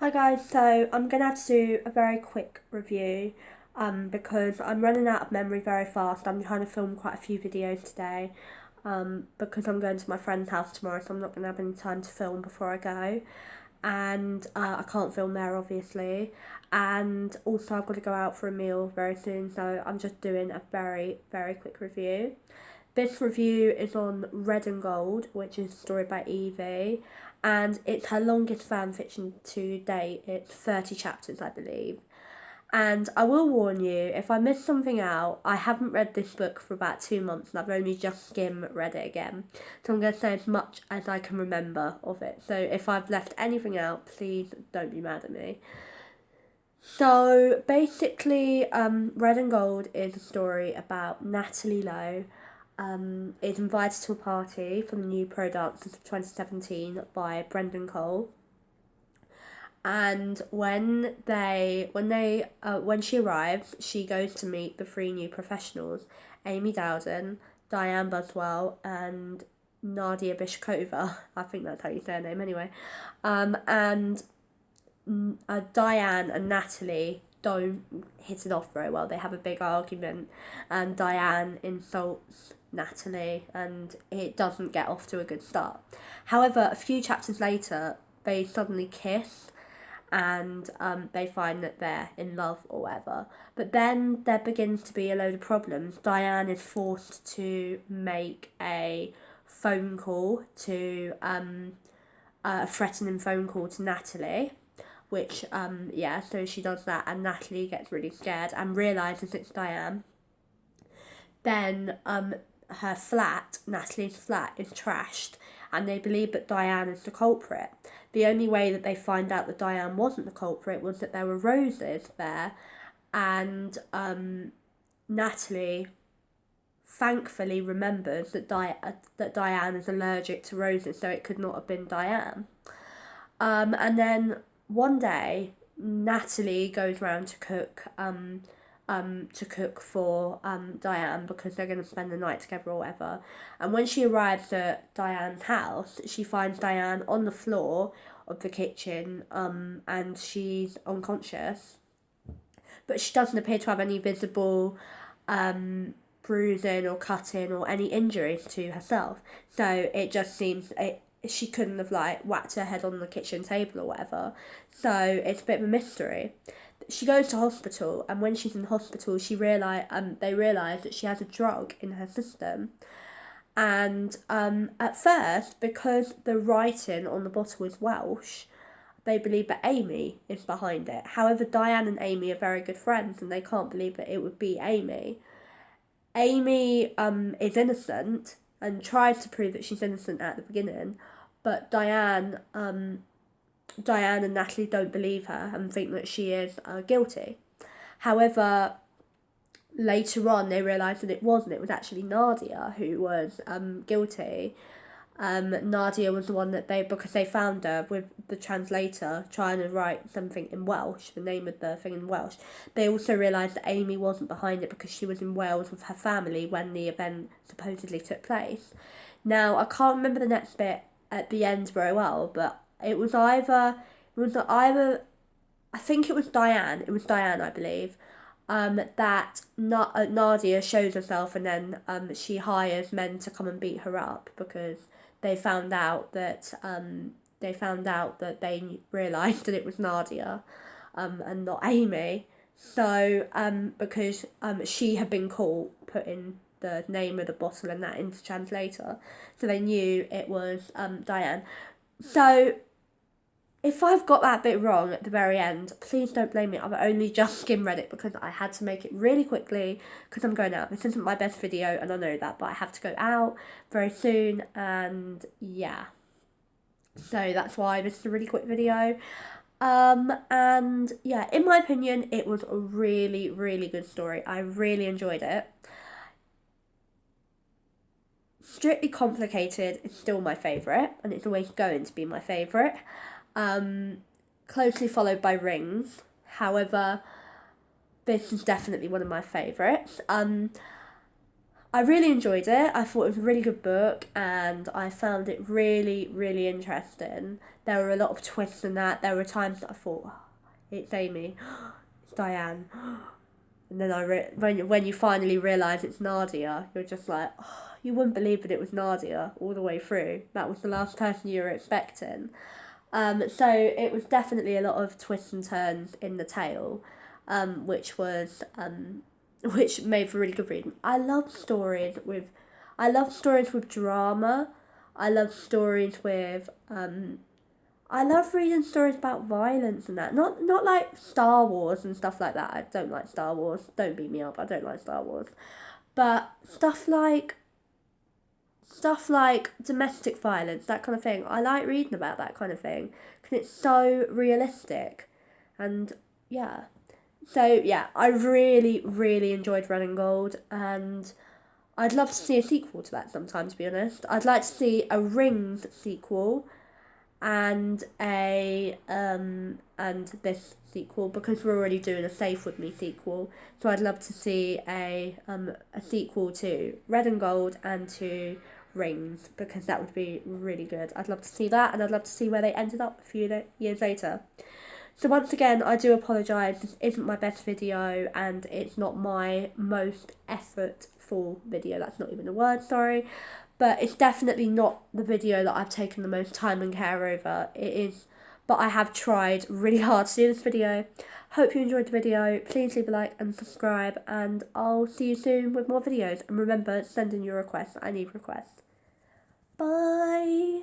Hi guys, so I'm gonna have to do a very quick review because I'm running out of memory very fast. I'm trying to film quite a few videos today because I'm going to my friend's house tomorrow, so I'm not gonna have any time to film before I go. And I can't film there obviously. And also I've got to go out for a meal very soon, so I'm just doing a very, very quick review. This review is on Red and Gold, which is a story by Evie, and it's her longest fan fiction to date. It's 30 chapters, I believe. And I will warn you, if I miss something out, I haven't read this book for about 2 months and I've only just read it again. So I'm going to say as much as I can remember of it. So if I've left anything out, please don't be mad at me. So basically, Red and Gold is a story about Natalie Lowe. Is invited to a party for the new Pro Dancers of 2017 by Brendan Cole. And when she arrives, she goes to meet the three new professionals: Amy Dowden, Diane Buswell, and Nadia Bishkova. I think that's how you say her name anyway. And Diane and Natalie don't hit it off very well. They have a big argument, and Diane insults Natalie, and it doesn't get off to a good start. However, a few chapters later, they suddenly kiss, and they find that they're in love or whatever. But then there begins to be a load of problems. Diane is forced to make a phone call to a threatening phone call to Natalie, which so she does that, and Natalie gets really scared and realizes it's Diane. Then Natalie's flat, is trashed, and they believe that Diane is the culprit. The only way that they find out that Diane wasn't the culprit was that there were roses there, and Natalie thankfully remembers that Diane is allergic to roses, so it could not have been Diane. And then one day, Natalie goes round to cook for Diane because they're going to spend the night together or whatever. And when she arrives at Diane's house, she finds Diane on the floor of the kitchen and she's unconscious. But she doesn't appear to have any visible bruising or cutting or any injuries to herself. So it just seems she couldn't have whacked her head on the kitchen table or whatever. So it's a bit of a mystery. She goes to hospital, and when she's in hospital, they realise that she has a drug in her system. And at first, because the writing on the bottle is Welsh, they believe that Amy is behind it. However, Diane and Amy are very good friends, and they can't believe that it would be Amy. Amy is innocent and tries to prove that she's innocent at the beginning, but Diane and Natalie don't believe her and think that she is guilty. However, later on they realise that it wasn't. It was actually Nadia who was guilty. Nadia was the one because they found her with the translator trying to write something in Welsh, the name of the thing in Welsh. They also realised that Amy wasn't behind it because she was in Wales with her family when the event supposedly took place. Now, I can't remember the next bit at the end very well, but it was either, I think it was Diane, I believe, that Nadia shows herself, and then she hires men to come and beat her up because they found out that they realised that it was Nadia and not Amy. So because she had been caught putting the name of the bottle and that into translator, so they knew it was Diane. So if I've got that bit wrong at the very end, please don't blame me. I've only just read it because I had to make it really quickly because I'm going out. This isn't my best video and I know that, but I have to go out very soon, and yeah. So that's why this is a really quick video. And yeah, in my opinion, it was a really, really good story. I really enjoyed it. Strictly Complicated is still my favourite, and it's always going to be my favourite. Closely followed by Rings. However, this is definitely one of my favourites. I really enjoyed it. I thought it was a really good book and I found it really, really interesting. There were a lot of twists in that. There were times that I thought, oh, it's Amy, it's Diane. And then when you finally realise it's Nadia, you're just like, oh, you wouldn't believe that it was Nadia all the way through. That was the last person you were expecting. So it was definitely a lot of twists and turns in the tale, which was which made for really good reading. I love stories with drama. I love stories with I love reading stories about violence and that. Not like Star Wars and stuff like that. I don't like Star Wars. Don't beat me up. I don't like Star Wars. But stuff like domestic violence, that kind of thing. I like reading about that kind of thing because it's so realistic. And yeah. So yeah, I really, really enjoyed Red and Gold, and I'd love to see a sequel to that sometime, to be honest. I'd like to see a Rings sequel and and this sequel, because we're already doing a Safe With Me sequel. So I'd love to see a sequel to Red and Gold and to Rings, because that would be really good. I'd love to see that, and I'd love to see where they ended up a few years later. So once again, I do apologise, this isn't my best video and it's not my most effortful video, that's not even a word, sorry. But it's definitely not the video that I've taken the most time and care over. It is, but I have tried really hard to do this video. Hope you enjoyed the video, please leave a like and subscribe, and I'll see you soon with more videos. And remember, send in your requests, I need requests. Bye!